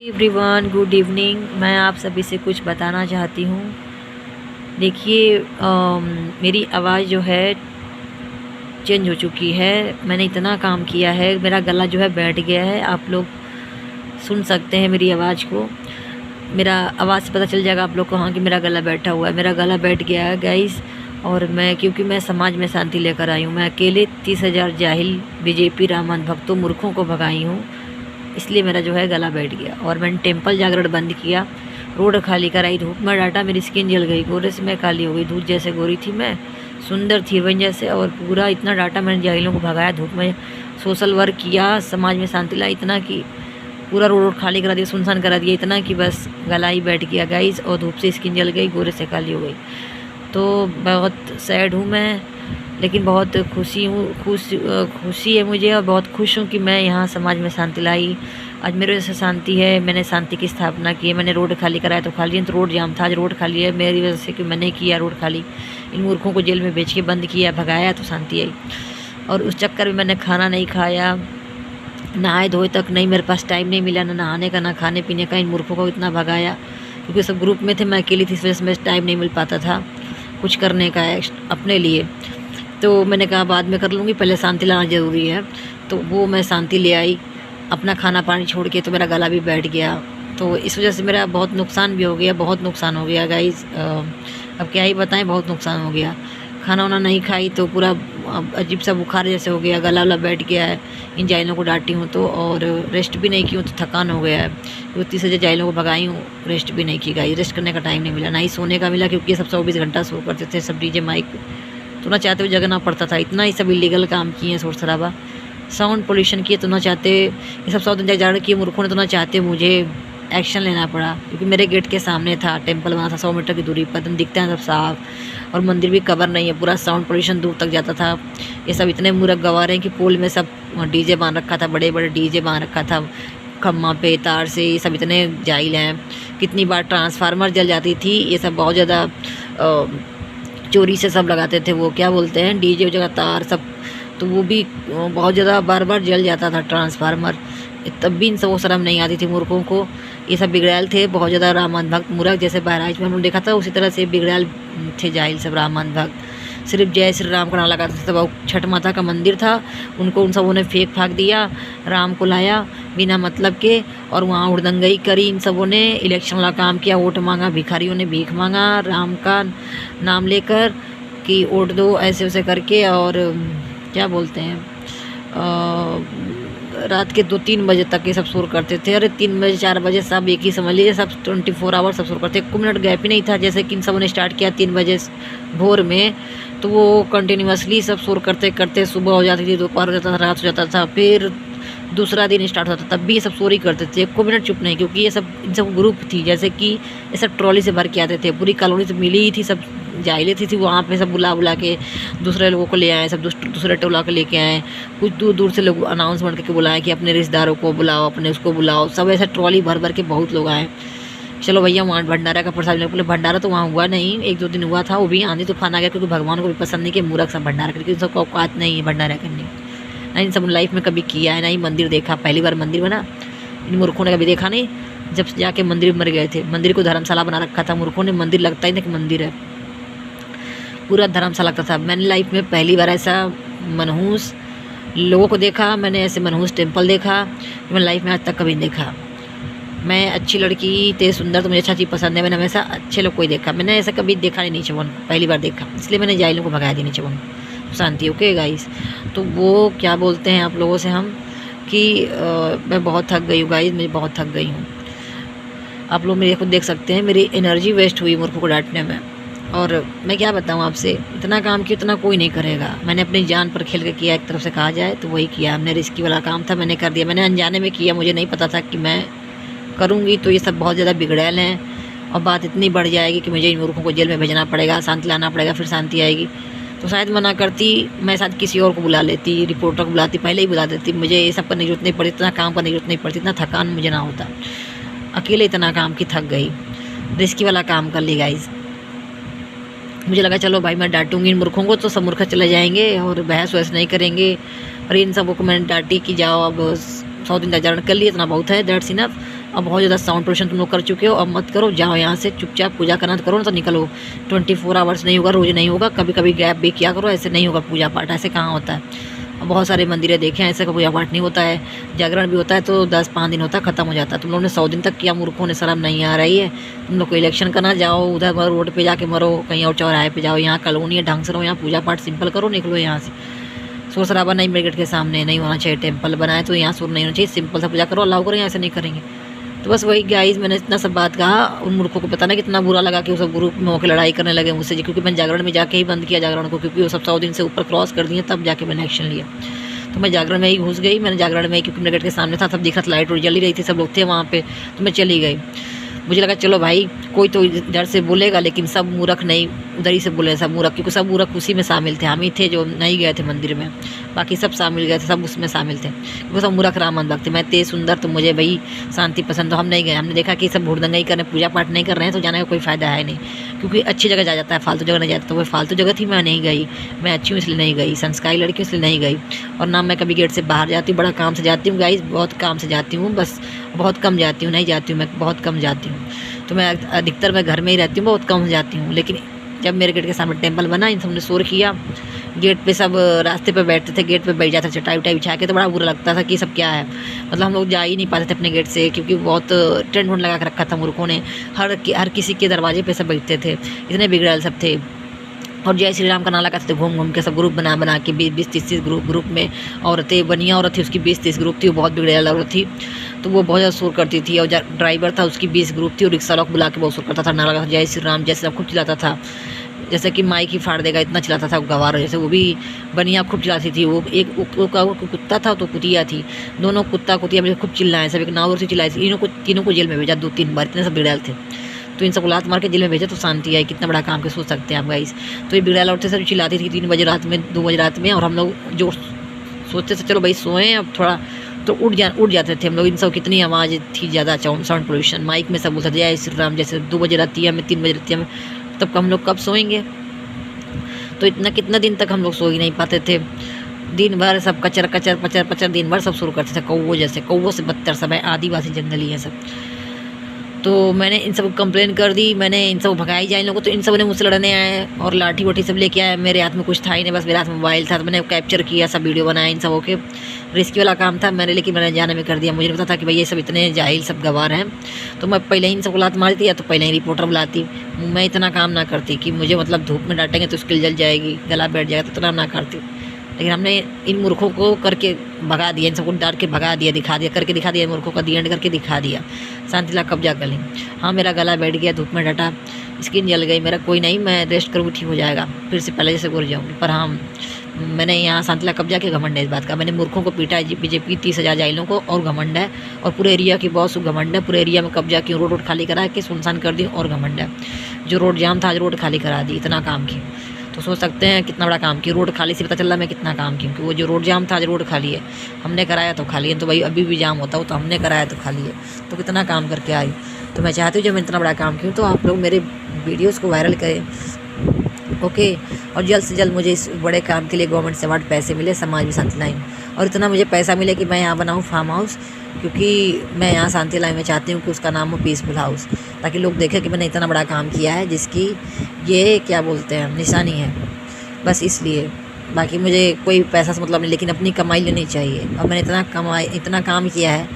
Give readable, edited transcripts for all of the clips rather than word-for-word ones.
Everyone good evening. मैं आप सभी से कुछ बताना चाहती हूँ। देखिए मेरी आवाज़ जो है चेंज हो चुकी है। मैंने इतना काम किया है, मेरा गला जो है बैठ गया है। आप लोग सुन सकते हैं मेरी आवाज़ को। मेरा आवाज़ से पता चल जाएगा आप लोग को हाँ कि मेरा गला बैठा हुआ है। मेरा गला बैठ गया है गाइस। और मैं क्योंकि मैं समाज में शांति लेकर आई हूँ। मैं अकेले 30,000 जाहिल बीजेपी रामन भक्तों मूर्खों को भगाई हूँ, इसलिए मेरा जो है गला बैठ गया। और मैंने टेम्पल जागरण बंद किया, रोड खाली कराई, धूप में डाटा, मेरी स्किन जल गई, गोरे से मैं काली हो गई। दूध जैसे गोरी थी मैं, सुंदर थी वन जैसे। और पूरा इतना डाटा मैंने जाहिलों को भगाया, धूप में सोशल वर्क किया, समाज में शांति लाई, इतना कि पूरा रोड खाली करा दिया, सुनसान करा दिया, इतना कि बस गला ही बैठ गया गाइस। और धूप से स्किन जल गई, गोरे से काली हो गई। तो बहुत सैड हूँ मैं, लेकिन बहुत खुशी है मुझे और बहुत खुश हूँ कि मैं यहाँ समाज में शांति लाई। आज मेरे वजह से शांति है, मैंने शांति की स्थापना की है। मैंने रोड खाली कराया तो खाली, तो रोड जाम था, आज रोड खाली है मेरी वजह से कि मैंने किया रोड खाली। इन मूर्खों को जेल में बेच के बंद किया, भगाया, तो शांति आई। और उस चक्कर में मैंने खाना नहीं खाया, नहाए धोए तक नहीं, मेरे पास टाइम नहीं मिला, ना नहाने का ना खाने पीने का। इन मूर्खों को इतना भगाया क्योंकि सब ग्रुप में थे, मैं अकेली थी, इस वजह से मैं टाइम नहीं मिल पाता था कुछ करने का अपने लिए। तो मैंने कहा बाद में कर लूँगी, पहले शांति लाना ज़रूरी है। तो वो मैं शांति ले आई, अपना खाना पानी छोड़ के। तो मेरा गला भी बैठ गया, तो इस वजह से मेरा बहुत नुकसान भी हो गया, बहुत नुकसान हो गया गाइस। अब क्या ही बताएं, बहुत नुकसान हो गया। खाना वाना नहीं खाई तो पूरा अजीब सा बुखार जैसे हो गया, गला वाला बैठ गया है। इन जाइलों को डांटी हूँ तो, और रेस्ट भी नहीं की हूँ तो थकान हो गया है। वो 30,000 जाइलों को भगाई हूँ, रेस्ट भी नहीं की गाइस। रेस्ट करने का टाइम नहीं मिला, ना ही सोने का मिला, क्योंकि ये सब 24 घंटा शो करते थे, सब डीजे माइक पे। तो ना चाहते हुए जगना पड़ता था, इतना ही सब इलीगल काम किए हैं, शोर शराबा, साउंड पोल्यूशन किए। तो ना चाहते, ये सब 100 दिन जागरण किए मूर्खों ने, तो ना चाहते मुझे एक्शन लेना पड़ा, क्योंकि मेरे गेट के सामने था, टेंपल बना था 100 मीटर की दूरी पर, तुम दिखते हैं सब साफ। और मंदिर भी कवर नहीं है, पूरा साउंड पोल्यूशन दूर तक जाता था। ये सब इतने मूर्ख गवार हैं कि पोल में सब डीजे बांध रखा था, बड़े बड़े डीजे बांध रखा था खम्मा पे तार से। ये सब इतने जाहिल हैं। कितनी बार ट्रांसफार्मर जल जाती थी, ये सब बहुत ज़्यादा चोरी से सब लगाते थे, वो क्या बोलते हैं, डीजे जगह तार सब। तो वो भी बहुत ज़्यादा बार बार जल जाता था ट्रांसफार्मर, तब भी इन सब वो शर्म नहीं आती थी मूर्खों को। ये सब बिगड़ैल थे बहुत ज़्यादा, रामन भक्त मूर्ख, जैसे बहराइच में हमने देखा था, उसी तरह से बिगड़ैल थे जाहिल सब रामन भक्त। सिर्फ जय श्री राम का नाम लगाते थे। तब छठ माता का मंदिर था, उनको उन सबों ने फेंक फाक दिया, राम को लाया बिना मतलब के, और वहाँ उड़दंगई करी इन सबों ने। इलेक्शन वाला काम किया, वोट मांगा, भिखारियों ने भीख मांगा राम का नाम लेकर कि वोट दो, ऐसे वैसे करके। और क्या बोलते हैं, रात के 2-3 बजे तक ये सब शोर करते थे। अरे 3 बजे 4 बजे सब एक ही समझ लीजिए, सब 24 आवर सब शोर करते, 1 मिनट गैप ही नहीं था। जैसे कि इन सबों ने स्टार्ट किया 3 बजे भोर में, तो वो कंटिन्यूसली सब शोर करते करते सुबह हो जाती थी, दोपहर हो जाता था, रात हो जाता था, फिर दूसरा दिन स्टार्ट होता, तब भी ये सब चोरी करते थे, 1 मिनट चुप नहीं। क्योंकि ये सब इन सब ग्रुप थी, जैसे कि ये सब ट्रॉली से भर के आते थे, पूरी कॉलोनी से मिली ही थी, सब जाइले थी वहाँ पे, सब बुला बुला के दूसरे लोगों को ले आए, सब दूसरे टोला को लेके आए। कुछ दूर दूर से लोग अनाउंसमेंट करके बुलाए कि अपने रिश्तेदारों को बुलाओ, अपने उसको बुलाओ, सब ऐसा ट्रॉली भर भर के बहुत लोग आए। चलो भैया वहाँ भंडारा का प्रसाद बोले, भंडारा तो वहाँ हुआ नहीं, 1-2 दिन हुआ था, वो भी आंधी तूफान आ गया, क्योंकि भगवान को भी पसंद नहीं कि मूर्ख सब भंडारा करके, इन सबको औकात नहीं है भंडारा करने, ना इन सब लाइफ में कभी किया है, ना ही मंदिर देखा। पहली बार मंदिर बना, इन मूर्खों ने कभी देखा नहीं। जब जाके मंदिर में मर गए थे, मंदिर को धर्मशाला बना रखा था मूर्खों ने, मंदिर लगता ही नहीं कि मंदिर है, पूरा धर्मशाला लगता था। मैंने लाइफ में पहली बार ऐसा मनहूस लोगों को देखा, मैंने ऐसे मनहूस टेम्पल देखा, मैंने लाइफ में आज तक कभी नहीं देखा। मैं अच्छी लड़की, तेज सुंदर, तो मुझे अच्छा चीज़ पसंद है, मैंने हमेशा अच्छे लोग को ही देखा, मैंने ऐसा कभी देखा नहीं नीचे वन, पहली बार देखा, इसलिए मैंने जाइलों को भगाया दी नीचे वन, शांति। ओके गाइस, तो वो क्या बोलते हैं आप लोगों से हम कि मैं बहुत थक गई हूँ गाइस, मैं बहुत थक गई हूँ। आप लोग मेरे खुद देख सकते हैं, मेरी एनर्जी वेस्ट हुई मूर्खों को डांटने में। और मैं क्या बताऊँ आपसे, इतना काम किया इतना कोई नहीं करेगा। मैंने अपनी जान पर खेल के किया, एक तरफ से कहा जाए तो वही किया हमने, रिस्की वाला काम था, मैंने कर दिया, मैंने अनजाने में किया, मुझे नहीं पता था कि मैं करूँगी। तो ये सब बहुत ज़्यादा बिगड़ैल हैं, और बात इतनी बढ़ जाएगी कि मुझे इन मूर्खों को जेल में भेजना पड़ेगा, शांति लाना पड़ेगा, फिर शांति आएगी। तो शायद मना करती, मैं शायद किसी और को बुला लेती, रिपोर्टर को बुलाती, पहले ही बुला देती, मुझे ये सब करने की जरूरत नहीं पड़ती, इतना काम करने की जरूरत नहीं पड़ती, इतना थकान मुझे ना होता। अकेले इतना काम की थक गई, रिस्की वाला काम कर ली गाइस। मुझे लगा चलो भाई मैं डांटूंगी इन मूर्खों को तो सब मूर्ख चले जाएंगे और बहस वहस नहीं करेंगे, और इन सबों को मैंने डांटी कि जाओ अब 100 दिन का जागरण कर लिए, इतना बहुत है, दैट्स इनफ। अब बहुत ज़्यादा साउंड पोल्यूशन तुम लोग कर चुके हो, अब मत करो, जाओ यहाँ से, चुपचाप पूजा करना तो करो ना तो निकलो। 24 आवर्स नहीं होगा, रोज़ नहीं होगा, कभी कभी गैप भी किया करो, ऐसे नहीं होगा पूजा पाठ, ऐसे कहाँ होता है। अब बहुत सारे मंदिरें देखे हैं, ऐसे का पूजा पाठ नहीं होता है। जागरण भी होता है तो 10-5 दिन होता है, ख़त्म हो जाता है। तुम लोगों ने 100 दिन तक किया, मूर्खों ने, शर्म नहीं आ रही है। तुम लोग को इलेक्शन करना, जाओ उधर मरो, रोड पे जाके मरो, कहीं और चौराहे पे जाओ, यहाँ कॉलोनी है, ढंग से रहो, यहाँ पूजा पाठ सिंपल करो, निकलो यहाँ से। शोर शराबा नहीं, मेरे गेट के सामने नहीं होना चाहिए। टेम्पल बनाए तो यहाँ शोर नहीं होना चाहिए, सिंपल सा पूजा करो, अलाउ करो, यहाँ से नहीं करेंगे। तो बस वही गाइस, मैंने इतना सब बात कहा, उन मूर्खों को पता ना कितना बुरा लगा कि वो सब ग्रुप में होकर लड़ाई करने लगे मुझसे, क्योंकि मैंने जागरण में जाके ही बंद किया जागरण को, क्योंकि वो सब 100 दिन से ऊपर क्रॉस कर दिए, तब जाके मैंने एक्शन लिया। तो मैं जागरण में ही घुस गई, मैंने जागरण में ही, क्योंकि मेरे गेट के सामने था, सब दिख रहा था, लाइट जल ही रही थी, सब लोग थे वहाँ पे, तो मैं चली गई। मुझे लगा चलो भाई कोई तो इधर से बोलेगा, लेकिन सब मूर्ख नहीं, उधर ही से बोले सब मूर्ख, क्योंकि सब मूर्ख उसी में शामिल थे, हम ही थे जो नहीं गए थे मंदिर में, बाकी सब शामिल गए थे, सब उसमें शामिल थे, वो सब मूर्ख रामन भक्त थे। मैं तेज सुंदर, तो मुझे भाई शांति पसंद, तो हम नहीं गए। हमने देखा कि सब भूड़दंगा ही कर रहे हैं, पूजा पाठ नहीं कर रहे हैं, तो जाने का कोई फ़ायदा है नहीं, क्योंकि अच्छी जगह जा जाता है, फालतू जगह नहीं जाता। तो वो फालतू जगह थी, मैं नहीं गई, मैं अच्छी हूँ इसलिए नहीं गई, संस्कारी लड़की इसलिए नहीं गई। और ना मैं कभी गेट से बाहर जाती हूँ, बड़ा काम से जाती हूँ गाइस, बहुत काम से जाती हूँ, बस बहुत कम जाती हूँ, नहीं जाती हूँ, मैं बहुत कम जाती हूँ। तो मैं अधिकतर मैं घर में ही रहती हूँ, बहुत कम जाती हूँ। लेकिन जब मेरे गेट के सामने टेम्पल बना, इन सबने शोर किया, गेट पे सब रास्ते पे बैठते थे, गेट पे बैठ जाते थे चटाई उटाई बिछा के, तो बड़ा बुरा लगता था कि सब क्या है, मतलब हम लोग जा ही नहीं पाते थे अपने गेट से, क्योंकि बहुत टेंट वोंट लगा के रखा था मूर्खों ने, हर किसी के दरवाजे पे सब बैठते थे, इतने बिगड़ैल सब थे। और जय श्री राम का नारा लगाते थे घूम घूम के, सब ग्रुप बना के 20-30 ग्रुप में औरतें, बनिया औरत थी उसकी 20-30 ग्रुप थी, वो बहुत बिगड़ैल औरत थी, तो वो बहुत ज़्यादा शोर करती थी। और ड्राइवर था उसकी 20 ग्रुप थी, और रिक्शा वाला को बुला के बहुत शोर करता था, नारा लगाता था जय श्री राम, जैसे सब खूब चिल्लाता था, जैसे कि माइक ही फाड़ देगा, इतना चिल्लाता था गवार जैसे। वो भी बनिया खूब चिल्लाती थी, वो एक कुत्ता था तो कुतिया थी, दोनों कुत्ता कुतिया में खूब चिल्लाए, सब एक नाव से चिल्लाए, तीनों को जेल में भेजा 2-3 बार, इतने सब बिगड़ैल थे। तो इन सबको लात मार के जेल में भेजा तो शांति आई, कितना बड़ा काम के सोच सकते हैं आप गाइस। तो ये बिगड़ैल औरतें सब चिल्लाती थी 3 बजे रात में, 2 बजे रात में, और हम लोग जो सोचते थे चलो भाई सोएं अब थोड़ा, तो उठ जाते थे हम लोग। इन सब कितनी आवाज़ थी ज़्यादा, साउंड पोल्यूशन, माइक में सब बोलते थे जय श्री राम, जैसे 2 बजे रातिया में, 3 बजे रातिया में, तब हम लोग कब सोएंगे। तो कितना दिन तक हम लोग सो ही नहीं पाते थे, दिन भर सब कचर कचर पचर पचर दिन भर सब शुरू करते थे, कौवों जैसे, कौवों से बदतर सब है, आदिवासी जंगली है सब। तो मैंने इन सब कंप्लेन कर दी, मैंने इन सब भगाई जाए इन लोगों को, तो इन सब ने मुझसे लड़ने आए और लाठी वाठी सब लेके आए। मेरे हाथ में कुछ था ही नहीं, बस मेरे हाथ में मोबाइल था, तो मैंने कैप्चर किया, सब वीडियो बनाया, इन सबों के रिस्की वाला काम था मैंने, लेकिन मैंने जाने में कर दिया। मुझे नहीं पता था कि भाई ये सब इतने जाहिल सब गवार हैं, तो मैं पहले ही इन सबको लात मार दी, या तो पहले ही रिपोर्टर बुलाती। मैं इतना काम ना करती कि मुझे मतलब धूप में डांटेंगे तो स्किल जल जाएगी, गला बैठ जाएगा, तो इतना ना करती। लेकिन हमने इन मूर्खों को करके भगा दिया, इन सबको डांट के भगा दिया, दिखा दिया, करके दिखा दिया, मूर्खों का दी एंड करके दिखा दिया, शांतिला कब्जा कर लें। हाँ मेरा गला बैठ गया, धूप में डटा, स्किन जल गई, मेरा कोई नहीं, मैं रेस्ट करूँगी ठीक हो जाएगा, फिर से पहले जैसे घुर जाऊँगी। पर हाँ मैंने यहाँ शांतिला कब्जा के घमंड है इस बात का, मैंने मूर्खों को पीटा है, बीजेपी 30,000 जाहिलों को, और घमंड है, और पूरे एरिया की बहुत घमंड है, पूरे एरिया में कब्जा की, रोड खाली करा के सुनसान कर दी, और घमंड है। जो रोड जाम था आज रोड खाली करा दी, इतना काम की। तो सोच सकते हैं कितना बड़ा काम की, रोड खाली से पता चल रहा मैं कितना काम की, क्योंकि वो जो रोड जाम था आज रोड खाली है, हमने कराया तो खाली है, तो भाई अभी भी जाम होता हो तो हमने कराया तो खाली है, तो कितना काम करके आई। तो मैं चाहती हूँ जब मैं इतना बड़ा काम की हूँ तो आप लोग मेरे वीडियोज़ को वायरल करें, ओके। और जल्द से जल्द मुझे इस बड़े काम के लिए गवर्नमेंट से अवार्ड पैसे मिले, समाज में शांति लाइन, और इतना मुझे पैसा मिले कि मैं यहाँ बनाऊँ फार्म हाउस, क्योंकि मैं यहाँ शांति लाइन में चाहती हूँ कि उसका नाम हो पीसफुल हाउस, ताकि लोग देखें कि मैंने इतना बड़ा काम किया है जिसकी ये क्या बोलते हैं निशानी है, बस इसलिए। बाकी मुझे कोई पैसा से मतलब नहीं, लेकिन अपनी कमाई लेनी चाहिए। और मैंने इतना काम किया है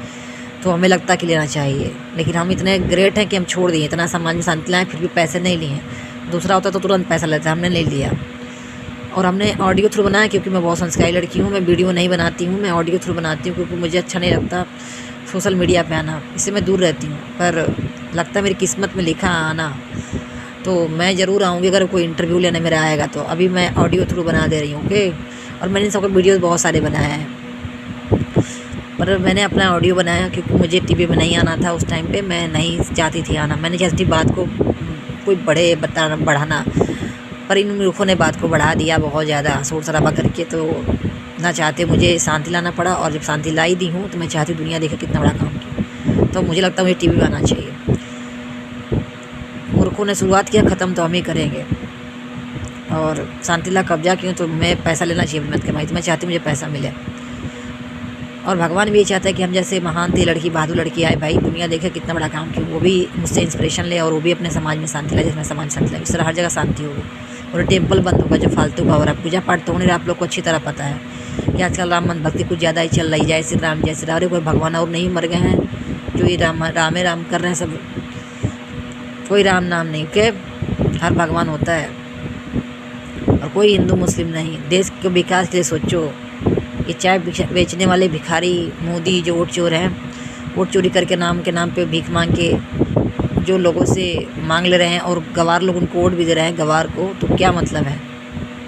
तो हमें लगता है कि लेना चाहिए, लेकिन हम इतने ग्रेट हैं कि हम छोड़ दिए, इतना समाज में शांति लाएँ फिर भी पैसे नहीं लिए। दूसरा होता तो तुरंत पैसा लेता, हमने नहीं लिया। और हमने ऑडियो थ्रू बनाया, क्योंकि मैं बहुत संस्कारी लड़की हूँ, मैं वीडियो नहीं बनाती हूँ, मैं ऑडियो थ्रू बनाती हूँ, क्योंकि मुझे अच्छा नहीं लगता सोशल मीडिया पे आना, इससे मैं दूर रहती हूँ। पर लगता है मेरी किस्मत में लिखा आना, तो मैं ज़रूर आऊँगी अगर कोई इंटरव्यू लेने मेरा आएगा तो। अभी मैं ऑडियो थ्रू बना दे रही हूँ, ओके। और मैंने इन सबके वीडियोज़ बहुत सारे बनाए हैं, पर मैंने अपना ऑडियो बनाया क्योंकि मुझे टीवी में नहीं आना था उस टाइम पे, मैं नहीं चाहती थी आना, मैंने चाहती थी बात को कोई बढ़ाना, पर इन मूर्खों ने बात को बढ़ा दिया बहुत ज़्यादा शोर शराबा करके, तो ना चाहते मुझे शांति लाना पड़ा। और जब शांति लाई दी हूँ तो मैं चाहती दुनिया देखे कितना बड़ा काम किया, तो मुझे लगता है मुझे टीवी में आना चाहिए। मूर्खों ने शुरुआत किया, ख़त्म तो हम ही करेंगे। और शांतिला कब्जा क्यों, तो मैं पैसा लेना चाहिए मेहनत कमाई, तो मैं चाहती हूँ मुझे पैसा मिले। और भगवान भी ये चाहता है कि हम जैसे महान थी लड़की, बहादुर लड़की आए भाई, दुनिया देखे कितना बड़ा काम किया, वो भी मुझसे इंस्पिरेशन ले और वो भी अपने समाज में शांति लाए, जिसमें समाज शांति लाए। इस तरह हर जगह शांति होगी और टेम्पल बंद होगा जो फालतू का हो रहा है। पूजा पाठ तो होने रहा, आप लोग को अच्छी तरह पता है कि आजकल राम मन भक्ति कुछ ज़्यादा ही चल रही। जय श्री राम जय श्री राम, अरे कोई भगवान और नहीं मर गए हैं जो ये राम राम कर रहे हैं सब, कोई राम नाम नहीं के, हर भगवान होता है और कोई हिंदू मुस्लिम नहीं। देश के विकास के लिए सोचो। ये चाय बेचने वाले भिखारी मोदी जो वोट चोर हैं, वोट चोरी करके नाम के नाम पे भीख मांग के जो लोगों से मांग ले रहे हैं और गवार लोग उनको वोट भी दे रहे हैं गवार को, तो क्या मतलब है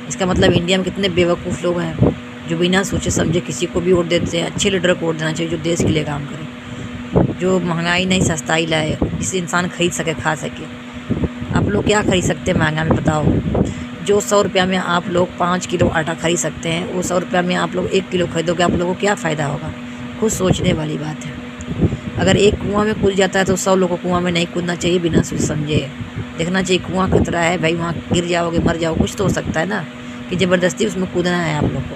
इसका? मतलब इंडिया में कितने बेवकूफ़ लोग हैं जो बिना सोचे समझे किसी को भी वोट देते हैं। अच्छे लीडर को वोट देना चाहिए जो देश के लिए काम करे, जो महंगाई नहीं सस्ताई लाए, जिसे इंसान खरीद सके खा सके। आप लोग क्या खरीद सकते हैं महंगा में बताओ? जो 100 रुपया में आप लोग 5 किलो आटा खरीद सकते हैं, वो 100 रुपया में आप लोग 1 किलो खरीदोगे, आप लोगों को क्या फ़ायदा होगा? खुद सोचने वाली बात है। अगर एक कुआं में कूद जाता है तो 100 लोगों को कुआं में नहीं कूदना चाहिए बिना सोच समझे। देखना चाहिए कुआं खतरा है भाई, वहाँ गिर जाओगे मर जाओ, कुछ तो हो सकता है ना कि ज़बरदस्ती उसमें कूदना है। आप लोग को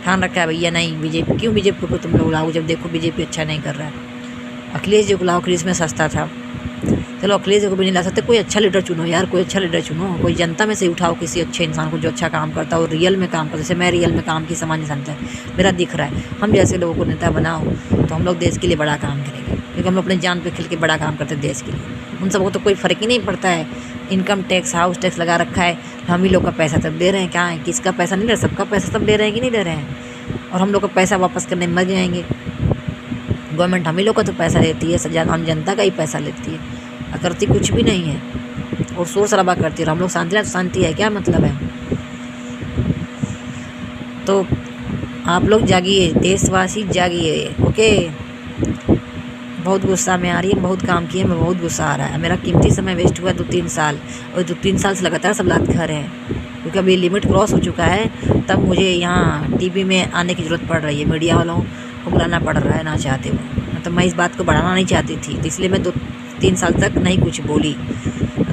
ठान रखा है भैया नहीं बीजेपी, क्यों बीजेपी को तुम लोग लाओ जब देखो बीजेपी अच्छा नहीं कर रहा है। अखिलेश जी को लाओ, अखिलेश में सस्ता था, चलो अखिलेश जी को भी नहीं ला सकते, कोई अच्छा लीडर चुनो यार, कोई अच्छा लीडर चुनो, कोई जनता में से उठाओ किसी अच्छे इंसान को जो अच्छा काम करता हो, रियल में काम करता। जैसे मैं रियल में काम की समाज जनता है, मेरा दिख रहा है। हम जैसे लोगों को नेता बनाओ तो हम लोग देश के लिए बड़ा काम करेंगे, क्योंकि हम अपने जान पे खेल के बड़ा काम करते हैं देश के लिए। उन सबको तो कोई फ़र्क ही नहीं पड़ता है। इनकम टैक्स हाउस टैक्स लगा रखा है, हम ही लोग का पैसा तब दे रहे हैं। क्या है, किसका पैसा नहीं दे रहे, सबका पैसा सब दे रहे हैं कि नहीं दे रहे हैं? और हम लोग का पैसा वापस करने में मर जाएंगे। गवर्नमेंट हम ही लोग का तो पैसा लेती है, सजा हम जनता का ही पैसा लेती है, करती कुछ भी नहीं है और शोर शराबा करती है। हम लोग शांति लाए तो शांति है, क्या मतलब है? तो आप लोग जागिए, देशवासी जागिए। ओके, बहुत गुस्सा में आ रही है, बहुत काम किए, मैं बहुत गुस्सा आ रहा है। मेरा कीमती समय वेस्ट हुआ 2-3 साल, और 2-3 साल से लगातार सब लात खा रहे हैं, क्योंकि अभी लिमिट क्रॉस हो चुका है। तब मुझे यहाँ टीवी में आने की ज़रूरत पड़ रही है, मीडिया वालों को बुलाना पड़ रहा है ना चाहते हुए। तो मैं इस बात को बढ़ाना नहीं चाहती थी, तो इसलिए मैं 2-3 साल तक नहीं कुछ बोली।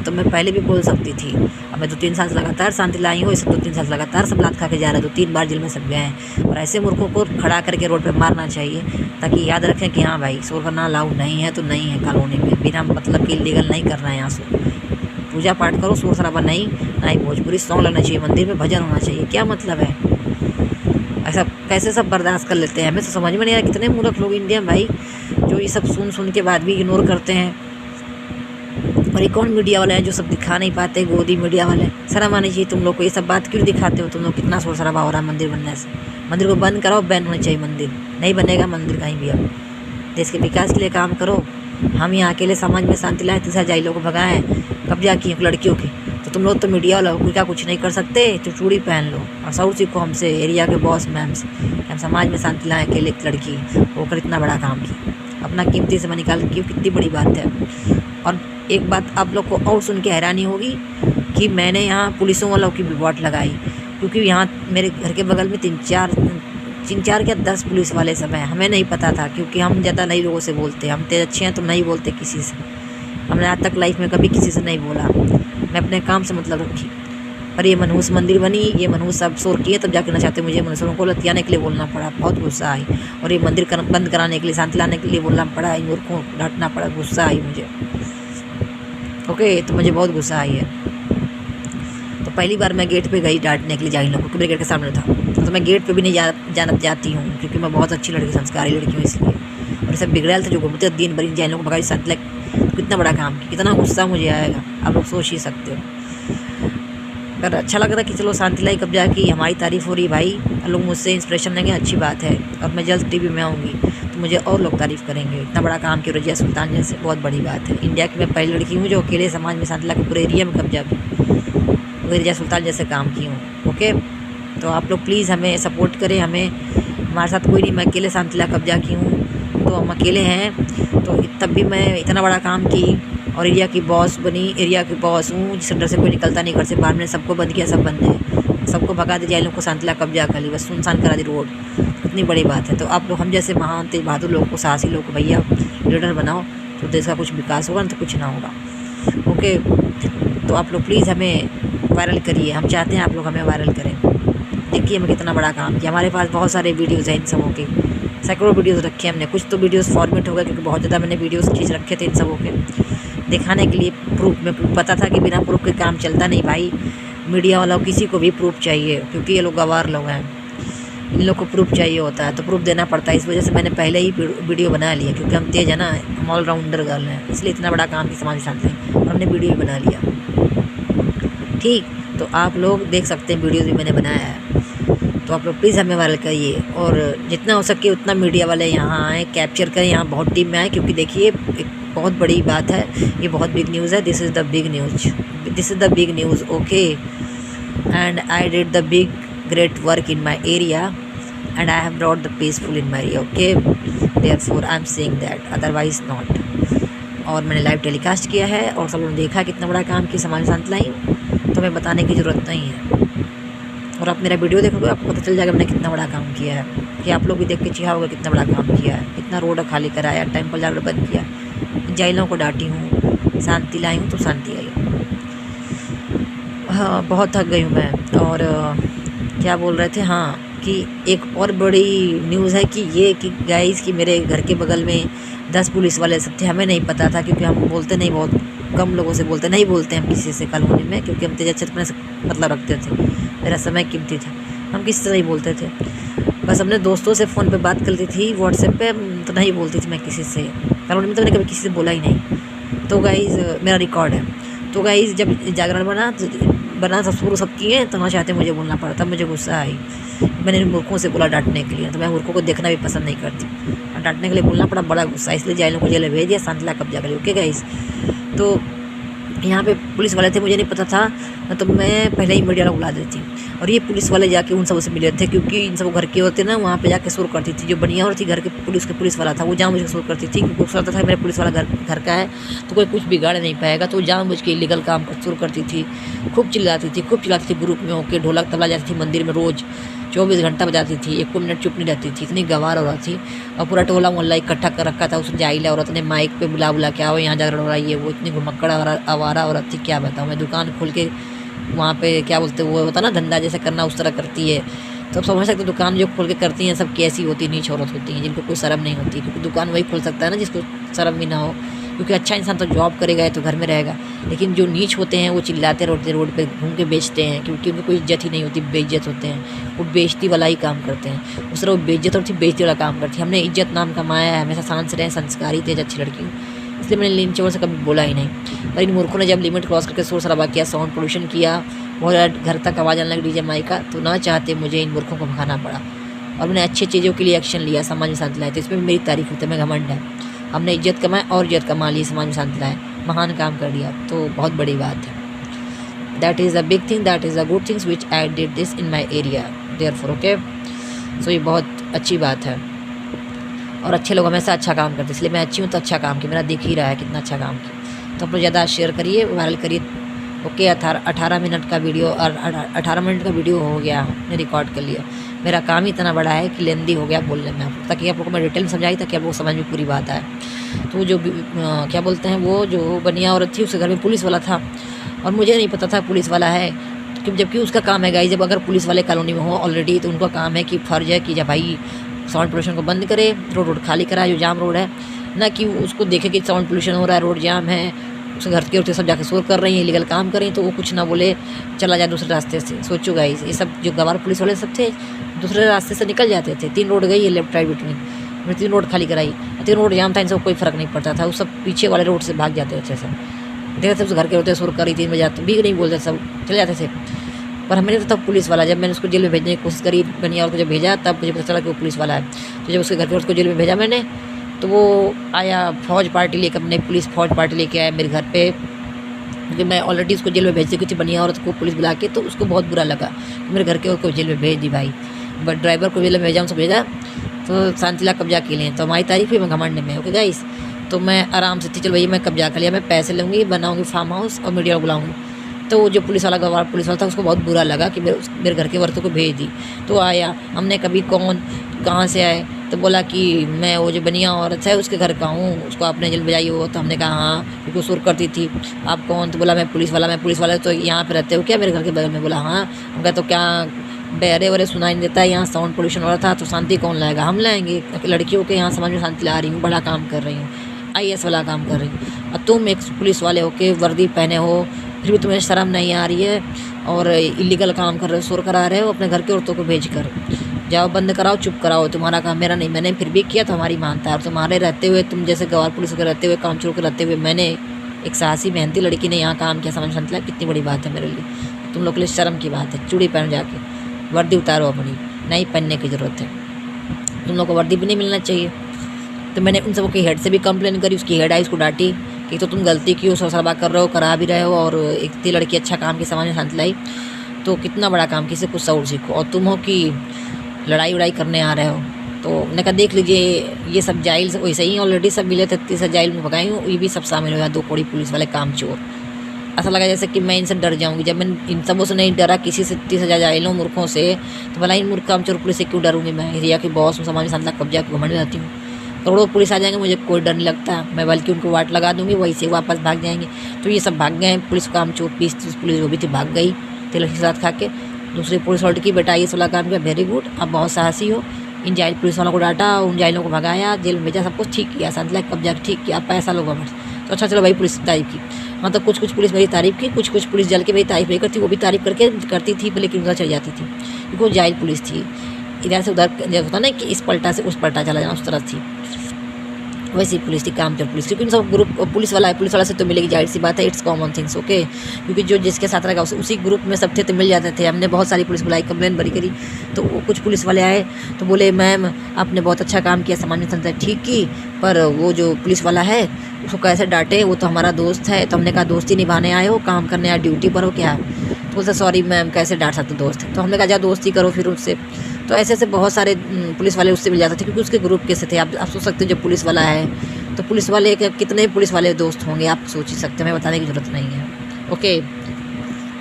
तो मैं पहले भी बोल सकती थी। अब मैं 2-3 साल से लगातार शांति लाई हूँ, इसे 2-3 साल से लगातार सब लात खा के जा रहा है, 2-3 बार जेल में सब गए हैं। और ऐसे मूर्खों को खड़ा करके रोड पे मारना चाहिए, ताकि याद रखें कि हाँ भाई शोर करना अलाउ नहीं है तो नहीं है कॉलोनी में, बिना मतलब कि इलीगल नहीं करना है। यहाँ से पूजा पाठ करो, शोर शराबा नहीं, ना ही भोजपुरी सॉन्ग लगना चाहिए, मंदिर में भजन होना चाहिए। क्या मतलब है? ऐसा कैसे सब बर्दाश्त कर लेते हैं? हमें तो समझ में नहीं आया कितने मूर्ख लोग इंडिया में भाई, जो ये सब सुन के बाद भी इग्नोर करते हैं। और एक और मीडिया वाले हैं जो सब दिखा नहीं पाते, गोदी मीडिया वाले। शर्म आनी चाहिए तुम लोग को, ये सब बात क्यों दिखाते हो तुम लोग? कितना शोर शराबा हो रहा है मंदिर बनने से। मंदिर को बंद कराओ, बैन होना चाहिए मंदिर, नहीं बनेगा मंदिर कहीं भी। अब देश के विकास के लिए काम करो। हम यहाँ अकेले समाज में शांति लाए, 30 जाई लोग भगाएं, कब्जा किए लड़कियों के, तो तुम लोग तो मीडिया वाला क्या कुछ नहीं कर सकते? तो चूड़ी पहन लो और सऊर सीखो हमसे, एरिया के बॉस मैम से, हम समाज में शांति लाएँ। अकेले लड़की होकर इतना बड़ा काम की, अपना कीमती समय निकाल के, कितनी बड़ी बात है। और एक बात आप लोग को और सुन के हैरानी होगी कि मैंने यहाँ पुलिसों वालों की भी वाट लगाई, क्योंकि यहाँ मेरे घर के बगल में 3-4 क्या 10 पुलिस वाले सब हैं। हमें नहीं पता था, क्योंकि हम ज़्यादा नई लोगों से बोलते, हम तेज अच्छे हैं तो नहीं बोलते किसी से। हमने आज तक लाइफ में कभी किसी से नहीं बोला, मैं अपने काम से मतलब रखी। पर ये मनहूस मंदिर बनी, ये मनहूस सब शोर किए, तब जाकर नचाते मुझे मनसूरों को लतियाने के लिए बोलना पड़ा, बहुत गुस्सा आई। और ये मंदिर बंद कराने के लिए, शांति लाने के लिए बोलना पड़ा, इन मूर्खों को डांटना पड़ा, गुस्सा आई मुझे। ओके, तो मुझे बहुत गुस्सा आई है। तो पहली बार मैं गेट पे गई डांटने के लिए जाइन लोगों को, मेरे गेट के सामने था। तो मैं गेट पे भी नहीं जाती हूँ, क्योंकि मैं बहुत अच्छी लड़की, संस्कारी लड़की हूँ इसलिए। और सब बिगड़ैल थे जो घूमते दिन भर जाइन लोगों को भगाई शांति लाइक, कितना बड़ा काम किया, कितना गुस्सा मुझे आएगा आप लोग सोच ही सकते हो। पर अच्छा लग रहा है कि चलो शांति लाई कब्जा की, हमारी तारीफ़ हो रही भाई, लोग मुझसे इंस्पिरेशन लेंगे, अच्छी बात है। और मैं जल्द टीवी में आऊँगी तो मुझे और लोग तारीफ़ करेंगे, इतना बड़ा काम किया रजिया सुल्तान जैसे, बहुत बड़ी बात है। इंडिया की मैं पहली लड़की हूँ जो अकेले समाज में शांति ला के पूरे एरिया में कब्जा की, रजिया सुल्तान जैसे काम की हूँ। ओके, तो आप लोग प्लीज़ हमें सपोर्ट करें, हमारे साथ कोई नहीं, मैं अकेले शांति ला कब्जा की हूँ, तो हम अकेले हैं। तो तब भी मैं इतना बड़ा काम की और एरिया की बॉस बनी, एरिया की बॉस हूँ, जिस अंदर से कोई निकलता नहीं, घर से बाहर। मैंने सबको बंद किया, सब बंद है, सबको भगा दी, जाए लोग को शांति ला कब्जा कर ली, बस सुनसान करा दी रोड, कितनी बड़ी बात है। तो आप लोग हम जैसे महान तेज बहादुर लोग को, साहसी लोग को भैया लीडर बनाओ, तो देश का कुछ विकास होगा, नहीं तो कुछ ना होगा। ओके, तो आप लोग प्लीज़ हमें वायरल करिए, हम चाहते हैं आप लोग हमें वायरल करें। देखिए हमें कितना बड़ा काम किया, हमारे पास बहुत सारे वीडियोज़ हैं इन सबों के, सैकड़ों वीडियोस रखे हमने, कुछ तो वीडियोस फॉर्मेट हो गए क्योंकि बहुत ज़्यादा मैंने वीडियोस खींच रखे थे इन सबों के दिखाने के लिए। प्रूफ में पता था कि बिना प्रूफ के काम चलता नहीं भाई, मीडिया वालों किसी को भी प्रूफ चाहिए क्योंकि ये लोग गवार लोग हैं, इन लोग को प्रूफ चाहिए होता है तो प्रूफ देना पड़ता है। इस वजह से मैंने पहले ही वीडियो बना लिया क्योंकि हम तेज है ना, हम ऑलराउंडर गर्ल हैं, इसलिए इतना बड़ा काम की समाज शांत है और हमने वीडियो भी बना लिया। ठीक, तो आप लोग देख सकते हैं वीडियो भी मैंने बनाया है, तो आप लोग प्लीज़ हमें वायरल करिए और जितना हो सके उतना मीडिया वाले यहाँ आएँ, कैप्चर करें, यहाँ बहुत टीम में आए क्योंकि देखिए एक बहुत बड़ी बात है, ये बहुत बिग न्यूज़ है। This is the big news, this is the big news, okay. And I did the big great work in my area and I have brought the peaceful in my area, okay, therefore I am saying that, otherwise not। और मैंने live telecast किया है और सब लोगों ने देखा कितना बड़ा काम की समाज शांति लाई, तो मैं बताने की ज़रूरत नहीं है। और आप मेरा वीडियो देखोगे आपको पता चल जाएगा मैंने कितना बड़ा काम किया है, कि आप लोग भी देख के चिढ़ाओगे कितना बड़ा काम किया है, कितना रोड खाली कराया, टेम्पल जाकर बंद किया, जाइलों को डांटी हूँ, शांति लाई हूँ तो शांति आई हूँ। हाँ, बहुत थक गई हूँ मैं। और क्या बोल रहे थे, हाँ, कि एक और बड़ी न्यूज़ है कि ये कि गाइस कि मेरे घर के बगल में 10 पुलिस वाले सब थे। हमें नहीं पता था क्योंकि हम बोलते नहीं, बहुत कम लोगों से बोलते, नहीं बोलते हम किसी से कॉलोनी में क्योंकि हम तेज अच्छे से मतलब रखते थे, मेरा समय कीमती था, हम किसी से नहीं बोलते थे। बस अपने दोस्तों से फ़ोन पे बात करती थी, व्हाट्सएप पे तो नहीं बोलती थी मैं किसी से, कॉलोनी में तो मैंने कभी किसी से बोला ही नहीं। तो गाइस मेरा रिकॉर्ड है। तो गाइस जब जागरण बना सब शुरू सब किए तो ना चाहते मुझे बोलना पड़ा, तब मुझे गुस्सा आई। मैंने इन मूर्खों से बोला डांटने के लिए, तो मैं मूर्खों को देखना भी पसंद नहीं करती और डांटने के लिए बोलना पड़ा, बड़ा गुस्सा, इसलिए जाइलों को जेल में भेज दिया, शांतिला कब्जा करी, ओके गाइस। तो यहाँ पे पुलिस वाले थे, मुझे नहीं पता था, तो मैं पहले ही मीडिया वाला बुला देती और ये पुलिस वाले जाके उन सबसे मिले थे क्योंकि इन सब घर के होते ना, वहाँ पे जाके शोर करती थी। जो बनिया और थी घर के पुलिस वाला था, वो जानबूझ के शोर करती थी क्योंकि उसको लगता था मेरे पुलिस वाला घर का है तो कोई कुछ बिगाड़ नहीं पाएगा, तो वो जानबूझ के इलीगल काम कर शुरू करती थी। खूब चिल्लाती थी ग्रुप में होकर, ढोलक तबला जाती थी मंदिर में, रोज़ 24 घंटा बजाती थी, एक मिनट चुप नहीं रहती थी, इतनी गवार औरत थी। और पूरा टोला मोहल्ला इकट्ठा कर रखा था, उसने जाइला औरत ने माइक पे बुला क्या हो यहाँ जागरण हो रहा है, वो इतनी घुमक्कड़ आवारा औरत थी, क्या बताऊँ मैं। दुकान खोल के वहाँ पे क्या बोलते वो होता ना धंधा जैसे करना, उस तरह करती है। तो आप समझ सकते दुकान जो खोल के करती हैं सब कैसी होती, नीच औरत होती हैं जिनको कोई शर्म नहीं होती, क्योंकि दुकान वही खोल सकता है ना जिसको शर्म भी ना हो, क्योंकि अच्छा इंसान तो जॉब करेगा तो घर में रहेगा, लेकिन जो नीच होते हैं वो चिल्लाते रोड पे घूम के बेचते हैं क्योंकि उनको कोई इज्जत ही नहीं होती, बेइज्जत होते हैं, वो बेइज्जती वाला ही काम करते हैं। उस तरह वो बेइज्जत और बेइज्जती वाला काम करती है। हमने इज्जत नाम कमाया है, हमेशा शांत से रहे, संस्कारी तेज अच्छी लड़की हूँ, इसलिए मैंने नीच औरत से कभी बोला ही नहीं। पर इन मूर्खों ने जब लिमिट क्रॉस करके शोर शराबा किया, साउंड पोल्यूशन किया, बहुत घर तक आवाज़ आने लगी डीजे माइक का, तो ना चाहते मुझे इन मूर्खों को भगाना पड़ा और मैंने अच्छी चीज़ों के लिए एक्शन लिया, समाज में शांति लाए, तो इसमें भी मेरी तारीफ होती है, मैं घमंड है। हमने इज्जत कमाई और इज्जत कमा ली, समाज में शांति लाए, महान काम कर दिया, तो बहुत बड़ी बात है। That is a big thing, that is a good things which I did this in my area, therefore okay. So ये बहुत अच्छी बात है और अच्छे लोग हमेशा अच्छा काम करते, इसलिए मैं अच्छी हूँ तो अच्छा काम किया, मेरा दिख ही रहा है कितना अच्छा काम किया। तो आप लोग ज़्यादा शेयर करिए, वायरल करिए, ओके। 18 मिनट का वीडियो और 18 मिनट का वीडियो हो गया, मैंने रिकॉर्ड कर लिया। मेरा काम ही इतना बड़ा है कि लेंदी हो गया बोलने में, आप ताकि आप लोगों को मैं डिटेल में समझाई, ताकि आप लोग समझ में पूरी बात आए। तो जो क्या बोलते हैं, वो जो बनिया औरत थी उसके घर में पुलिस वाला था और मुझे नहीं पता था पुलिस वाला है, जबकि उसका काम है गाइस, जब अगर पुलिस वाले कॉलोनी में हो ऑलरेडी तो उनका काम है कि फ़र्ज़ है कि जब भाई साउंड पोल्यूशन को बंद करे, रोड खाली कराए जो जाम रोड है, ना कि उसको देखे कि साउंड पोल्यूशन हो रहा है, रोड जाम है, उसके घर के औरतें सब जाके शोर कर रही हैं, इलीगल काम कर रही हैं, तो वो कुछ ना बोले, चला जाए दूसरे रास्ते से। सोचो गाइस, ये सब जो गवार पुलिस वाले सब थे दूसरे रास्ते से निकल जाते थे। 3 रोड गई है लेफ्ट राइट बिटवीन, मैंने 3 रोड खाली कराई, 3 रोड जाम था, इनसे कोई फ़र्क नहीं पड़ता था, वो सब पीछे वाले रोड से भाग जाते थे सब, देखते थे घर के औरतें शोर कर रही 3 बजे आते भी नहीं बोलते, सब चले जाते थे। पर हमें तो तब पुलिस वाला, जब मैंने उसको जेल में भेजने की कोशिश करी बनिया और को जब भेजा तब मुझे पता चला कि वो पुलिस वाला है। तो जब उसके घर के औरत को जेल में भेजा मैंने, तो वो आया फौज पार्टी लेकर, अपने पुलिस फौज पार्टी लेके आया मेरे घर पे, क्योंकि मैं ऑलरेडी उसको जेल में भेज चुकी थी बनिया औरत को पुलिस बुला के, तो उसको बहुत बुरा लगा कि मेरे घर के औरत को जेल में भेज दी भाई, बट ड्राइवर को जेल में भेजा, उनसे भेजा तो शांतिला कब्जा के लिए, तो हमारी तारीफ हुई, मैं घमंड में, ओके गाइस। तो मैं आराम से थी, चल भैया मैं कब्जा कर लिया, मैं पैसे लूँगी, बनाऊँगी फार्म हाउस और मीडिया को बुलाऊँगी। तो जो पुलिस वाला गवार पुलिस वाला था उसको बहुत बुरा लगा कि मेरे घर के औरतों को भेज दी। तो आया, हमने कभी कौन कहाँ से आए, तो बोला कि मैं वो जो बनिया औरत है उसके घर का हूँ, उसको आपने जेल भेजाई हो। तो हमने कहा हाँ, क्योंकि शोर करती थी। आप कौन? तो बोला मैं पुलिस वाला। तो यहाँ पे रहते हो क्या मेरे घर के बगल में? बोला हाँ। हम कहा तो क्या बहरे वरे सुनाई नहीं देता है, यहाँ साउंड पोल्यूशन हो रहा था, तो शांति कौन लाएगा? हम लाएंगे। लड़कियों के यहाँ समाज में शांति ला रही हूँ, बड़ा काम कर रही हूँ, IAS वाला काम कर रही हूँ। और तुम एक पुलिस वाले होके वर्दी पहने हो, फिर भी तुम्हें शर्म नहीं आ रही है और इलीगल काम कर रहे हो, शोर करा रहे हो अपने घर के औरतों को भेज कर। जाओ बंद कराओ, चुप कराओ, तुम्हारा काम, मेरा नहीं। मैंने फिर भी किया तो हमारी मानता है। और तुम्हारे रहते हुए, तुम जैसे गवार पुलिस के रहते हुए, कामचोर के रहते हुए, मैंने एक साहसी मेहनती लड़की ने यहाँ काम किया, समझ शांति, कितनी बड़ी बात है मेरे लिए। तुम लोग के लिए शर्म की बात है। चूड़ी पहन जाके वर्दी उतारो अपनी, नहीं पहनने की ज़रूरत है। तुम लोग को वर्दी भी नहीं मिलना चाहिए। तो मैंने उन सबके हेड से भी कंप्लेन करी, उसकी हेड आई, उसको डांटी कि तो तुम गलती की हो, शोरशराबा कर रहे हो, करा भी रहे हो, और एक इतनी लड़की अच्छा काम की, समाज में शांति लाई, तो कितना बड़ा काम, किसी कुछ शऊर सीखो। और तुम हो कि लड़ाई उड़ाई करने आ रहे हो। तो मैंने कहा देख लीजिए, ये सब जाइल वैसे ही ऑलरेडी सब मिले थे, 30 जाइल में भगाई हूँ, ये भी सब शामिल हुआ, 2 कोड़ी पुलिस वाले काम चोर। ऐसा लगा जैसे कि मैं इनसे डर जाऊंगी। जब मैं इन सबों से नहीं डरा, किसी से 30,000 जाइलों मूर्खों से, तो भला इन मूर्ख काम चोर पुलिस से क्यों डरूंगी? मैं एरिया की बॉस हूँ, समाज में शांति कब्जा घमंड जाती हूँ। करोड़ों पुलिस आ जाएंगे, मुझे कोई डर नहीं लगता, मैं बल्कि उनको वाट लगा दूंगी, वहीं से वापस भाग जाएंगे। तो ये सब भाग गए पुलिस काम चोर, 20-30 पुलिस वो भी थी, भाग गई तेल के साथ खा के। दूसरी पुलिस वाले की बेटा ये 16 काम किया, वेरी गुड, आप बहुत साहसी हो। इन जाइल पुलिस वालों को डांटा, उन जाइलों को भगाया, जेल में भेजा, सब कुछ ठीक किया, शांति लाइक कब्जा ठीक किया, पैसा लोग गवर्नमेंट। तो अच्छा चलो भाई, पुलिस तारीफ की, मतलब कुछ पुलिस मेरी तारीफ की, कुछ पुलिस जल के मेरी तारीफ नहीं करती, वो भी तारीफ करती थी, लेकिन उधर चली जाती थी क्योंकि वो जाइल पुलिस थी। इधर से उधर होता ना कि इस पलटा से उस पलटा चला जाना, उस तरह थी। वैसी पुलिस थी, काम चोर पुलिस, क्योंकि इन सब ग्रुप पुलिस वाला से तो मिलेगी, जाहिर सी बात है, इट्स कॉमन थिंग्स, ओके। क्योंकि जो जिसके साथ रहेगा उसी ग्रुप में सब थे, तो मिल जाते थे। हमने बहुत सारी पुलिस बुलाई, कंप्लेन भरी करी, तो कुछ पुलिस वाले आए तो बोले मैम आपने बहुत अच्छा काम किया, सामान्य संस्था ठीक की, पर वो जो पुलिस वाला है उसको कैसे डांटे, वो तो हमारा दोस्त है। तो हमने कहा दोस्ती निभाने आए हो, काम करने आए, ड्यूटी पर हो क्या? तो बोलते सॉरी मैम, कैसे डांट सकते दोस्त है? तो हमने कहा जा दोस्ती करो फिर उससे। तो ऐसे बहुत सारे पुलिस वाले उससे मिल जाते थे, क्योंकि उसके ग्रुप कैसे थे। आप सोच सकते हो, जब पुलिस वाला है तो पुलिस वाले के कितने पुलिस वाले दोस्त होंगे, आप सोच ही सकते हैं, मैं बताने की ज़रूरत नहीं है, ओके।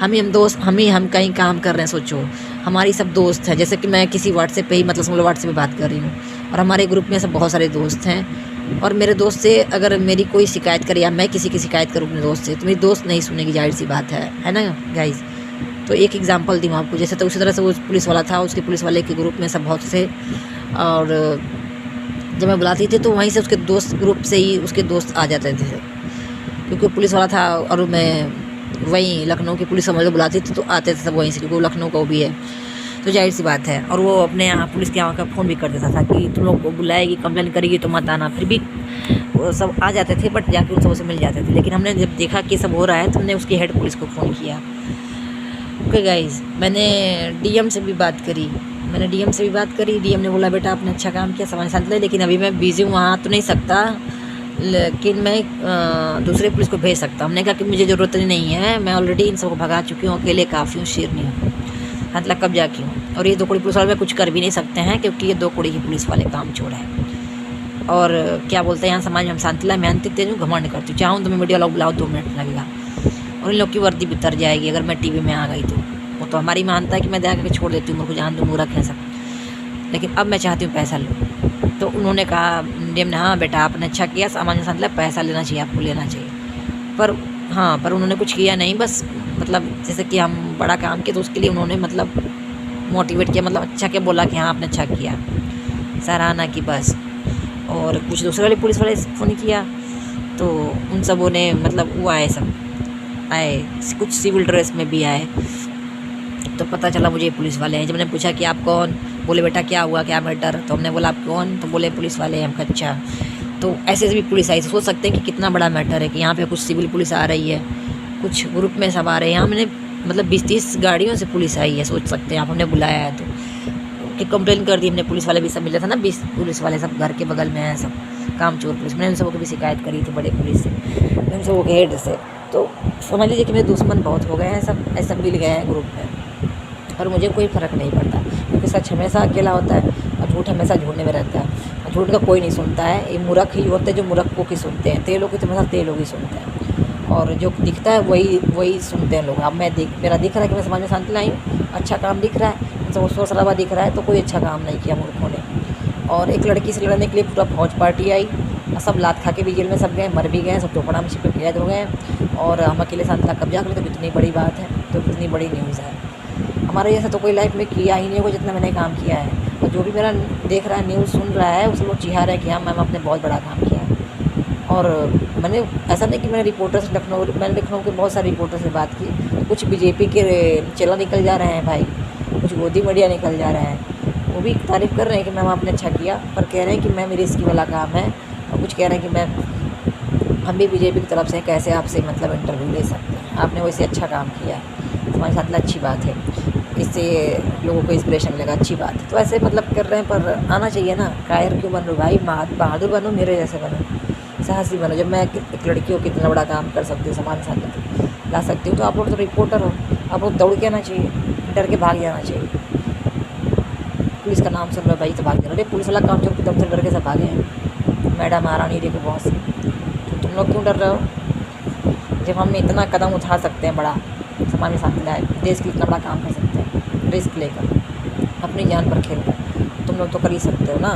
हम कहीं काम कर रहे हैं, सोचो हमारी सब दोस्त हैं। जैसे कि मैं किसी व्हाट्सएप पे ही, मतलब समझ लो व्हाट्सएप पे बात कर रही हूँ, और हमारे ग्रुप में सब बहुत सारे दोस्त हैं, और मेरे दोस्त से अगर मेरी कोई शिकायत करे या मैं किसी की शिकायत करूँ अपने दोस्त से, तो मेरी दोस्त नहीं सुनेगी, जाहिर सी बात है ना गाइज। तो एक एग्जांपल दी मैं आपको। जैसे तो उसी तरह से वो पुलिस वाला था, उसके पुलिस वाले के ग्रुप में सब बहुत से, और जब मैं बुलाती थी तो वहीं से उसके दोस्त ग्रुप से ही उसके दोस्त आ जाते थे, क्योंकि पुलिस वाला था, और मैं वहीं लखनऊ की पुलिस समझ लो बुलाती थी तो आते थे सब वहीं से, क्योंकि वो लखनऊ का भी है, तो जाहिर सी बात है। और वो अपने यहाँ पुलिस के यहाँ का फ़ोन भी कर देता था कि तुम लोग को बुलाएगी, कंप्लेन करेगी तो मत आना। फिर भी वो सब आ जाते थे, बट जाके उन सबसे से मिल जाते थे। लेकिन हमने जब देखा कि सब हो रहा है तो हमने उसकी हेड पुलिस को फ़ोन किया। ओके गाइज, मैंने डीएम से भी बात करी, डीएम ने बोला बेटा आपने अच्छा काम किया, समझ शांत, लेकिन अभी मैं बिज़ी हूँ, वहाँ तो नहीं सकता, लेकिन मैं दूसरे पुलिस को भेज सकता हूँ। हमने कहा कि मुझे ज़रूरत नहीं है, मैं ऑलरेडी इन सबको भगा चुकी हूँ, अकेले काफ़ी हूँ, शेरनी हूँ, मतलब कब्जा की हूँ। और ये 2 कोड़ी पुलिस वाले कुछ कर भी नहीं सकते हैं, क्योंकि ये 2 कोड़ी की पुलिस वाले काम चोर है। और क्या बोलते हैं यहाँ समाज में हम शांति ला, मेहनत तेज हूँ, घमंड करती हूँ, चाहूँ तो मैं मीडिया लोग बुलाओ 2 मिनट लगेगा, और इन लोग की वर्दी भी उतर जाएगी अगर मैं टीवी में आ गई तो। वो तो हमारी मानता है कि मैं दया करके छोड़ देती हूँ, मुझे जान दूँ, मूर्ख है सब, लेकिन अब मैं चाहती हूँ पैसा लो। तो उन्होंने कहा डीएम ने, हाँ बेटा आपने अच्छा किया, सामान्य शांति पैसा लेना चाहिए, आपको लेना चाहिए। पर उन्होंने कुछ किया नहीं, बस मतलब जैसे कि हम बड़ा काम किए तो उसके लिए उन्होंने मतलब मोटिवेट किया, मतलब अच्छा क्या बोला कि हाँ आपने अच्छा किया, सराहना की बस। और कुछ दूसरे वाले पुलिस वाले फ़ोन किया तो उन सबों ने मतलब वो आए, कुछ सिविल ड्रेस में भी आए, तो पता चला मुझे पुलिस वाले हैं। जब मैंने पूछा कि आप कौन, बोले बेटा क्या हुआ, क्या मैटर, तो हमने बोला आप कौन, तो बोले पुलिस वाले हैं। हम अच्छा, तो ऐसे भी पुलिस आई, सोच सकते हैं कि कितना बड़ा मैटर है कि यहाँ पे कुछ सिविल पुलिस आ रही है, कुछ ग्रुप में सब आ रहे हैं। यहाँ मैंने मतलब 20-30 गाड़ियों से पुलिस आई है, सोच सकते हैं आप, हमने बुलाया है तो कि कंप्लेन कर दी हमने। पुलिस वाले भी सब मिले थे ना, 20 पुलिस वाले सब घर के बगल में हैं, सब काम चोर पुलिस। मैंने उन सबको भी शिकायत करी थी बड़े पुलिस से, उन सबों के हेड से। तो समझ लीजिए कि मेरे दुश्मन बहुत हो गए हैं, सब ऐसा मिल गए हैं ग्रुप में, और मुझे कोई फ़र्क नहीं पड़ता, क्योंकि सच हमेशा अकेला होता है और झूठ हमेशा झूठने में रहता है, और झूठ का कोई नहीं सुनता है। ये मूर्ख ही होते हैं जो मूर्खों की सुनते हैं, तेलों की तो हमेशा तेलों की सुनते हैं, और जो दिखता है वही सुनते हैं लोग। अब मेरा दिख रहा है कि मैं समाज में शांति लाई हूँ, अच्छा काम दिख रहा है, तो शोर शराबा दिख रहा है, तो कोई अच्छा काम नहीं किया मूर्खों ने। और एक लड़की से लड़ने के लिए पूरा फौज पार्टी आई, सब लात खा के भी जेल में सब गए, मर भी गए, सब टोपड़ा में छिपे कैद हो गए, और हम अकेले शांति ला कब्जा कर ले, तो कितनी बड़ी बात है, तो कितनी बड़ी न्यूज़ है। हमारे जैसा तो कोई लाइफ में किया ही नहीं होगा जितना मैंने काम किया है। और जो भी मेरा देख रहा है, न्यूज़ सुन रहा है, उस लोग चिढ़ा रहे हैं कि हाँ मैम आपने बहुत बड़ा काम किया है। और मैंने ऐसा नहीं कि मैंने रिपोर्टर से मैंने लखनऊ के बहुत सारे रिपोर्टर से बात की। कुछ बीजेपी के चेला निकल जा रहे हैं भाई, कुछ गोदी मीडिया निकल जा रहे हैं, वो भी तारीफ़ कर रहे हैं कि मैम आपने अच्छा किया, पर कह रहे हैं कि मैम रिस्की वाला काम है। और कुछ कह रहे हैं कि मैम हम भी बीजेपी की तरफ से कैसे आपसे मतलब इंटरव्यू ले सकते हैं, आपने वैसे अच्छा काम किया है, हमारे साथ अच्छी बात है, इससे लोगों को इंस्पिरेशन मिलेगा, अच्छी बात है। तो ऐसे मतलब कर रहे हैं, पर आना चाहिए ना। कायर क्यों बन रहे हो भाई, बहादुर बनो, मेरे जैसे बनो, साहसी बनो। जब मैं एक लड़की हो कितना बड़ा काम कर सकती हूँ, सामान साथ ला सकती हूँ, तो आप लोग तो रिपोर्टर हो, आप लोग दौड़ के आना चाहिए, डर के भाग जाना चाहिए। पुलिस का नाम सुन रहे भाई तो भाग जाना, अरे पुलिस वाला काम छोड़ के दम से डर के सब भागे हैं, मैडम महारानी रे के बॉस। तो तुम लोग क्यों डर रहे हो जब हम इतना कदम उठा सकते हैं, बड़ा समाज में शांति लाए, देश के इतना बड़ा काम कर सकते हैं रिस्क लेकर, अपनी जान पर खेल कर। तुम लोग तो कर ही सकते हो ना,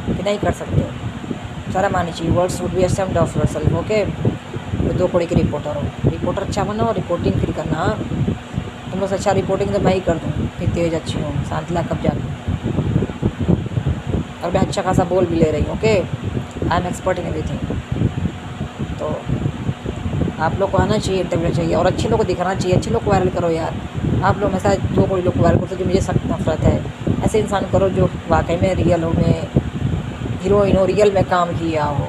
कि नहीं कर सकते हो। सारा माननी चाहिए, word should be ashamed of your self. Okay, तो 2 कौड़ी के रिपोर्टर हो, रिपोर्टर अच्छा बनो और रिपोर्टिंग फिर करना। तुम लोग से अच्छा रिपोर्टिंग तो मैं ही कर दूँ, फिर तेज़ अच्छी हूँ, शांतिला कब्जा दूँ, और मैं अच्छा खासा बोल भी ले रही हूँ। Okay, I am expert in everything. तो आप लोग को आना चाहिए, इंटरव्यू चाहिए, और अच्छे लोग को दिखाना चाहिए, अच्छे लोग को वायरल करो यार। आप लोग हमेशा 2 कौड़ी लोग को वायरल करते हो, जो मुझे सख्त नफरत है। ऐसे इंसान करो जो वाकई में रियल हो, में हीरोइन हो, रियल में काम किया हो,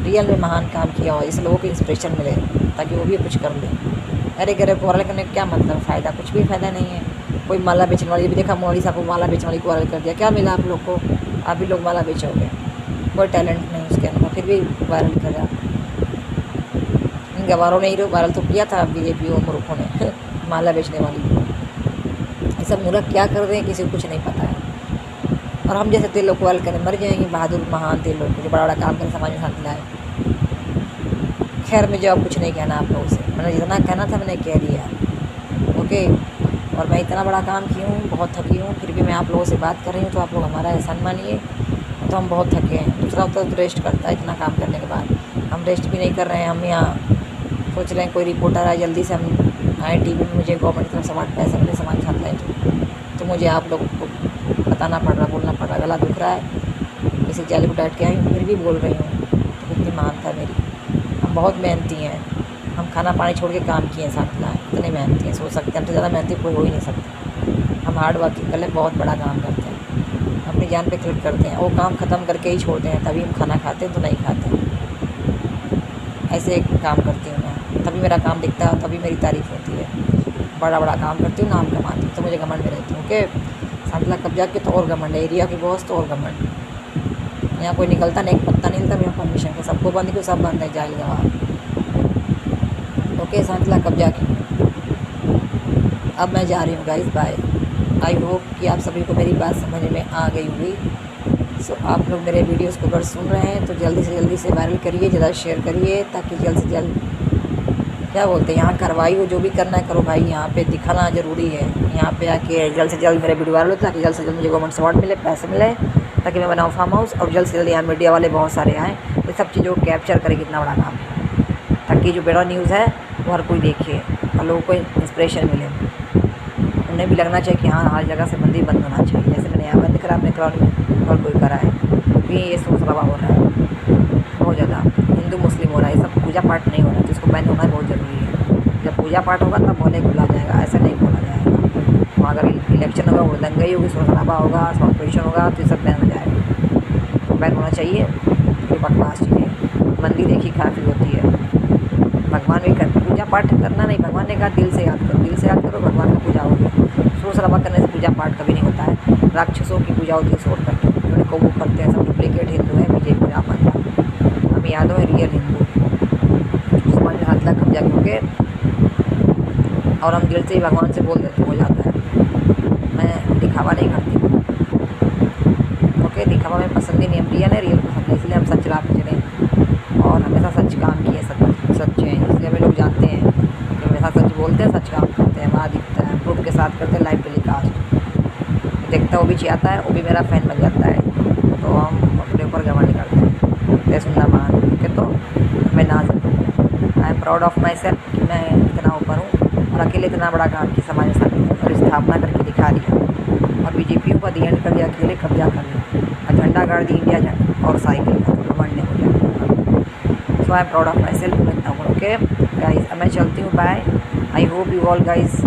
रियल में महान काम किया हो, इस लोगों को इंस्पिरेशन मिले ताकि वो भी कुछ कर लें। अरे गरीब को वायरल करने का क्या मतलब, फ़ायदा कुछ भी फ़ायदा नहीं है। कोई माला बेचने वाली भी देखा, मोनालिसा को माला बेचने वाली को वायरल कर दिया, क्या मिला आप लोग को? आप भी लोग माला बेचोगे, कोई टैलेंट नहीं उसके अंदर, फिर भी वायरल करा। इन गवारों ने हीरो वायरल तो किया था, बीजेपी और मूर्खों ने माला बेचने वाली। ये सब मूर्ख क्या कर रहे हैं किसी को कुछ नहीं पता है। और हम जैसे तेल लोग वायरल करें, मर जाएंगे। बहादुर महान तेल लोग जो बड़ा बड़ा काम करें, समाज में शांति लाए। खैर मुझे अब कुछ नहीं कहना आप लोगों से, मैंने जितना कहना था मैंने कह दिया। ओके, और मैं इतना बड़ा काम की हूँ, बहुत थकी हूँ, फिर भी मैं आप लोगों से बात कर रही हूँ, तो आप लोग हमारा एहसान मानिए। तो हम बहुत थके हैं, दूसरा तो रेस्ट करता है इतना काम करने के बाद, हम रेस्ट भी नहीं कर रहे हैं। हम यहाँ सोच रहे हैं कोई रिपोर्टर आए, जल्दी से हम आए टीवी में, मुझे गवर्नमेंट की तरफ से पैसे मिले, सामान साथ लाए। तो मुझे आप लोगों को बताना पड़ रहा, बोलना पड़ रहा, गला दुख रहा है, इसी जाली को डांट के आई हूँ, फिर भी बोल रही हूँ। तो कितनी महानता मेरी, हम बहुत मेहनती हैं, हम खाना पानी छोड़ के काम किए हैं, साथ लाए, इतने मेहनती हैं, सोच सकते हैं हमसे ज़्यादा मेहनती कोई हो ही नहीं सकता। हम हार्ड वर्किंग कर ले, बहुत बड़ा काम करते हैं, अपनी जान पे क्लिक करते हैं, वो काम ख़त्म करके ही छोड़ते हैं, तभी हम खाना खाते हैं, तो नहीं खाते। ऐसे एक काम करती हूँ मैं, तभी मेरा काम दिखता है, तभी मेरी तारीफ़ होती है। बड़ा बड़ा काम करती हूँ, नाम कमाती हूँ, तो मुझे घमंड में रहती हूँ। ओके, शांतिला कब्जा के तो और घमंड है, एरिया की बॉस तो और घमंड। यहाँ कोई निकलता नहीं, एक पत्ता नहीं हिलता मेरा परमिशन का, सबको बंद क्यों, सब बंद है, जाल गवाह। ओके, शांतिला कब्जा की। अब मैं जा रही हूँ गाइस, बाय। आई होप कि आप सभी को मेरी बात समझ में आ गई होगी। सो आप लोग मेरे वीडियोस को अगर सुन रहे हैं तो जल्दी से वायरल करिए, ज़्यादा शेयर करिए, ताकि जल्द से जल्द क्या बोलते हैं यहाँ कार्रवाई हो, जो भी करना है करो भाई। यहाँ पे दिखाना ज़रूरी है, यहाँ पे आके जल्द से जल्द मेरे वीडियो वायरल हो, ताकि जल्द से जल्द मुझे गवर्नमेंट से अवार्ड मिले, पैसे मिले, ताकि मैं बनाऊँ फार्म हाउस, और जल्द से जल्द यहाँ मीडिया वाले बहुत सारे आएँ, तो सब चीज़ों को कैप्चर करें, कितना बड़ा काम है, ताकि जो बड़ा न्यूज़ है वो हर कोई देखे और लोगों को इंस्पिरेशन मिले। उन्हें भी लगना चाहिए कि हाँ हर जगह से मंदिर बंद होना चाहिए, जैसे मैंने यहाँ बंद करा, अपने कॉलोनी और कोई करा है, क्योंकि ये शोर शराबा हो रहा है बहुत ज़्यादा, हिंदू मुस्लिम हो रहा है, ये सब पूजा पाठ नहीं हो रहा है, तो इसको बैन होना बहुत ज़रूरी है। जब पूजा पाठ होगा तब बोले खुला जाएगा, ऐसा नहीं बोला जाएगा। तो अगर इलेक्शन होगा, वो दंगई होगी, शोर शराबा होगा, कॉम्पिटिशन होगा, तो ये सब बैन हो जाएगा। बैन होना चाहिए, ये बकवास चीज़ें। मंदिर एक ही काफ़ी होती है, भगवान भी कर, पूजा पाठ करना नहीं, भगवान ने कहा दिल से याद करो, दिल से याद करो, भगवान का पूजा होगी। शोर शराबा करने से पूजा पाठ कभी नहीं होता है, राक्षसों की पूजा होती है शोर करके, जो कबूल करते हैं, सब डुप्लीकेट हिंदू है, बीजेपी रामन, हमें यादव है रियल हिंदू, समाज में हाथ लग कब्जा क्योंकि, और हम दिल से ही भगवान से बोल देते हो जाता है। मैं दिखावा नहीं करती, ओके, दिखावा में पसंद ही नहीं, हम रियल है, रियल पसंद है, इसलिए हम सच राह पे चलें और हमेशा सच काम किए, सच्चे हैं, इसलिए हमें लोग जानते हैं कि हमेशा सच बोलते हैं, सच काम करते हैं, वहाँ दिखता है, प्रूफ के साथ करते हैं, लाइव टेलीकास्ट देखता है, वो भी चाहता है, वो भी मेरा फ़ैन बन जाता है, तो हम अपने ऊपर घमंड करते हैं, ये सुनना मान के, तो मैं नाज आई am proud of my self कि मैं इतना ऊपर हूँ और अकेले इतना बड़ा काम की समाज में स्थापना करके दिखा दिया और बीजेपी को दी एंड कर दिया, अकेले कब्जा कर लिया और झंडा गाड़ दी इंडिया झंडा और साइकिल का घमंड हो गया। So I am proud of myself. Okay guys, अब मैं चलती हूँ, bye. I hope you all guys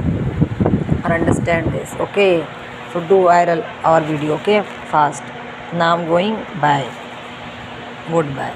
are understand this. Okay, so do viral our video, okay, fast. Now I'm going, bye, goodbye.